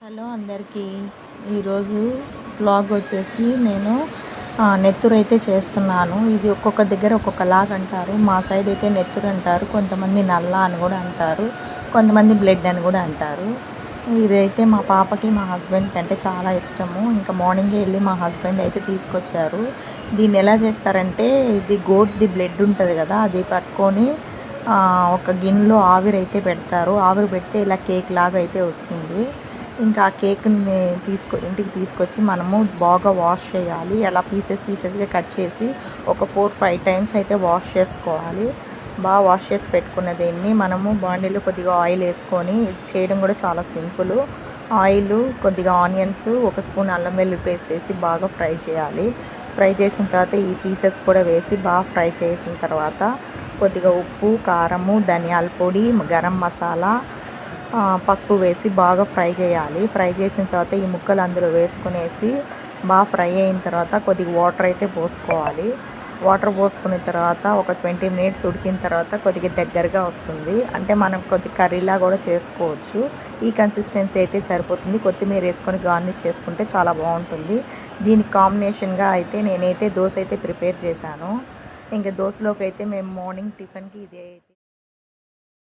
Hello అందరికీ. ఈరోజు vlog వచ్చేసి నేను నెత్తూరు అయితే చేస్తున్నాను. ఇది ఒక్కొక్క దగ్గర ఒక్కొక్కలాగా అంటారు. మా సైడ్ అయితే నెత్తూరు అంటారు, కొంతమంది నల్ల అని కూడా అంటారు, కొంతమంది బ్లడ్ అని కూడా అంటారు. ఇదైతే మా పాపకి మా హస్బెండ్కి అంటే చాలా ఇష్టము. ఇంకా మార్నింగే వెళ్ళి మా హస్బెండ్ అయితే తీసుకొచ్చారు. దీన్ని ఎలా చేస్తారంటే, ఇది గోట్ది బ్లడ్ ఉంటుంది కదా, అది పట్టుకొని ఒక గిన్నెలో ఆవిరి అయితే పెడతారు. ఆవిరి పెడితే ఇలా కేక్ లాగా అయితే వస్తుంది. ఇంకా ఆ కేక్ని ఇంటికి తీసుకొచ్చి మనము బాగా వాష్ చేయాలి. అలా పీసెస్గా కట్ చేసి ఒక 4-5 టైమ్స్ అయితే వాష్ చేసుకోవాలి. బాగా వాష్ చేసి పెట్టుకున్న దీన్ని మనము బాండీలో కొద్దిగా ఆయిల్ వేసుకొని, ఇది చేయడం కూడా చాలా సింపుల్. ఆయిల్, కొద్దిగా ఆనియన్స్, 1 స్పూన్ అల్లం వెల్లుల్లి పేస్ట్ వేసి బాగా ఫ్రై చేయాలి. ఫ్రై చేసిన తర్వాత ఈ పీసెస్ కూడా వేసి బాగా ఫ్రై చేసిన తర్వాత కొద్దిగా ఉప్పు, కారము, ధనియాల పొడి, గరం మసాలా, పసుపు వేసి బాగా ఫ్రై చేయాలి. ఫ్రై చేసిన తర్వాత ఈ ముక్కలు అందులో వేసుకునేసి బాగా ఫ్రై అయిన తర్వాత కొద్దిగా వాటర్ అయితే పోసుకోవాలి. వాటర్ పోసుకున్న తర్వాత ఒక 20 మినిట్స్ ఉడికిన తర్వాత కొద్దిగా దగ్గరగా వస్తుంది. అంటే మనం కొద్దిగా కర్రీలా కూడా చేసుకోవచ్చు. ఈ కన్సిస్టెన్సీ అయితే సరిపోతుంది. కొత్తిమీర వేసుకొని గార్నిష్ చేసుకుంటే చాలా బాగుంటుంది. దీనికి కాంబినేషన్గా అయితే నేనైతే దోశ అయితే ప్రిపేర్ చేశాను. ఇంకా దోశలోకి అయితే మేము మార్నింగ్ టిఫిన్కి ఇదే అయితే